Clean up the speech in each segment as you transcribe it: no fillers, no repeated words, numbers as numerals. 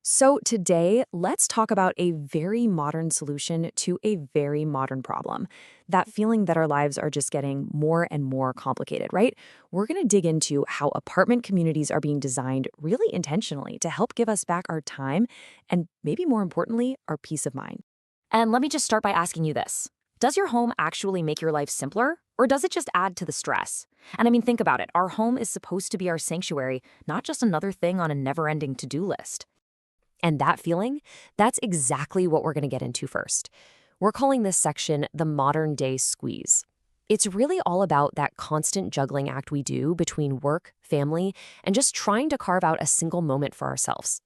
So, today, let's talk about a very modern solution to a very modern problem. That feeling that our lives are just getting more and more complicated, right? We're going to dig into how apartment communities are being designed really intentionally to help give us back our time and, maybe more importantly, our peace of mind. And let me just start by asking you this. Does your home actually make your life simpler, or does it just add to the stress? And I mean, think about it. Our home is supposed to be our sanctuary, not just another thing on a never-ending to-do list. And that feeling, that's exactly what we're going to get into first. We're calling this section the modern day squeeze. It's really all about that constant juggling act we do between work, family, and just trying to carve out a single moment for ourselves.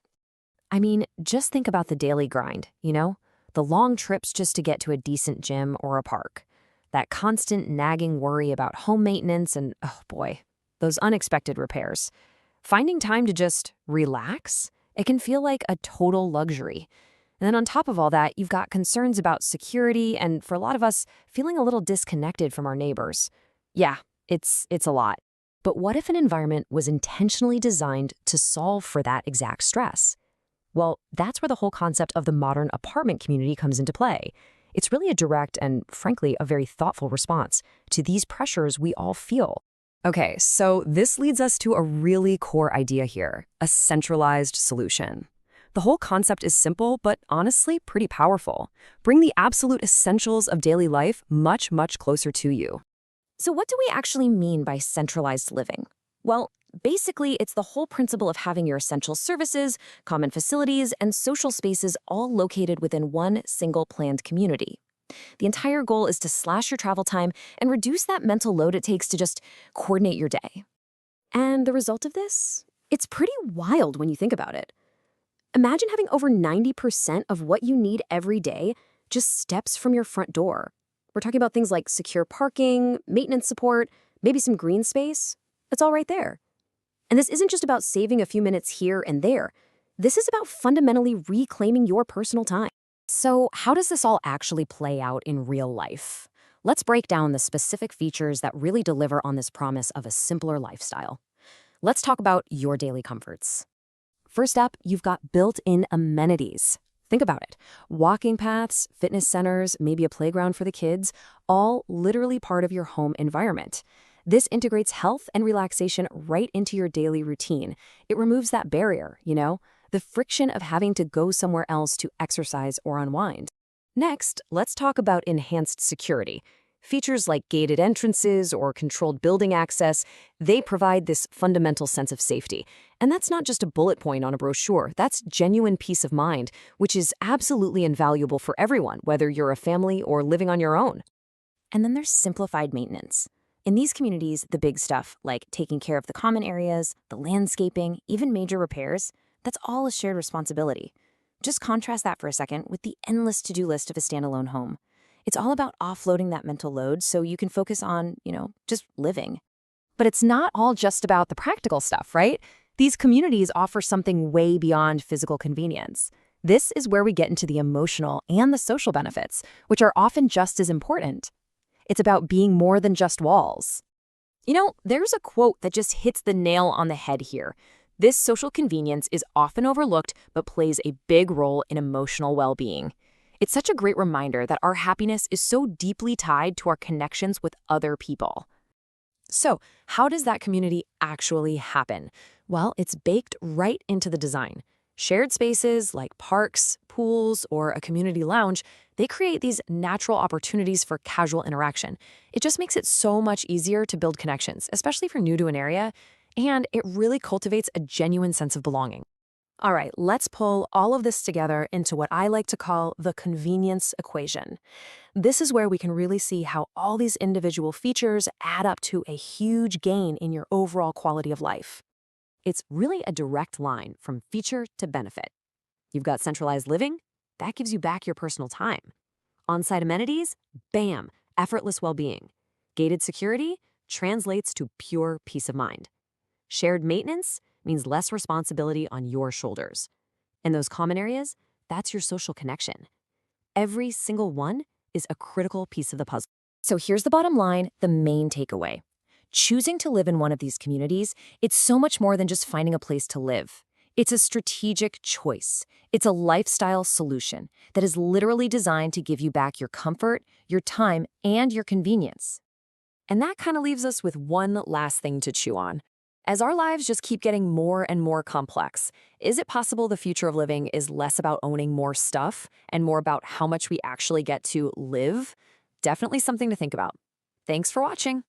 I mean, just think about the daily grind, you know? The long trips just to get to a decent gym or a park. That constant nagging worry about home maintenance and, oh boy, those unexpected repairs. Finding time to just relax, it can feel like a total luxury. And then on top of all that, you've got concerns about security and, for a lot of us, feeling a little disconnected from our neighbors. Yeah, it's a lot. But what if an environment was intentionally designed to solve for that exact stress? Well, that's where the whole concept of the modern apartment community comes into play. It's really a direct and, frankly, a very thoughtful response to these pressures we all feel. Okay, so this leads us to a really core idea here, a centralized solution. The whole concept is simple, but honestly pretty powerful. Bring the absolute essentials of daily life much, much closer to you. So what do we actually mean by centralized living? Well, basically, it's the whole principle of having your essential services, common facilities, and social spaces all located within one single planned community. The entire goal is to slash your travel time and reduce that mental load it takes to just coordinate your day. And the result of this? It's pretty wild when you think about it. Imagine having over 90% of what you need every day just steps from your front door. We're talking about things like secure parking, maintenance support, maybe some green space. It's all right there. And this isn't just about saving a few minutes here and there. This is about fundamentally reclaiming your personal time. So, how does this all actually play out in real life? Let's break down the specific features that really deliver on this promise of a simpler lifestyle. Let's talk about your daily comforts. First up, you've got built-in amenities. Think about it. Walking paths, fitness centers, maybe a playground for the kids, all literally part of your home environment. This integrates health and relaxation right into your daily routine. It removes that barrier, the friction of having to go somewhere else to exercise or unwind. Next, let's talk about enhanced security. Features like gated entrances or controlled building access, they provide this fundamental sense of safety. And that's not just a bullet point on a brochure, that's genuine peace of mind, which is absolutely invaluable for everyone, whether you're a family or living on your own. And then there's simplified maintenance. In these communities, the big stuff, like taking care of the common areas, the landscaping, even major repairs, that's all a shared responsibility. Just contrast that for a second with the endless to-do list of a standalone home. It's all about offloading that mental load so you can focus on, just living. But it's not all just about the practical stuff, right? These communities offer something way beyond physical convenience. This is where we get into the emotional and the social benefits, which are often just as important. It's about being more than just walls. There's a quote that just hits the nail on the head here. This social convenience is often overlooked but plays a big role in emotional well-being. It's such a great reminder that our happiness is so deeply tied to our connections with other people. So, how does that community actually happen? Well, it's baked right into the design. Shared spaces like parks, pools, or a community lounge, they create these natural opportunities for casual interaction. It just makes it so much easier to build connections, especially if you're new to an area, and it really cultivates a genuine sense of belonging. All right, let's pull all of this together into what I like to call the convenience equation. This is where we can really see how all these individual features add up to a huge gain in your overall quality of life. It's really a direct line from feature to benefit. You've got centralized living, that gives you back your personal time. On-site amenities, bam, effortless well-being. Gated security translates to pure peace of mind. Shared maintenance means less responsibility on your shoulders. And those common areas, that's your social connection. Every single one is a critical piece of the puzzle. So here's the bottom line, the main takeaway. Choosing to live in one of these communities, it's so much more than just finding a place to live. It's a strategic choice. It's a lifestyle solution that is literally designed to give you back your comfort, your time, and your convenience. And that kind of leaves us with one last thing to chew on. As our lives just keep getting more and more complex, is it possible the future of living is less about owning more stuff and more about how much we actually get to live? Definitely something to think about. Thanks for watching.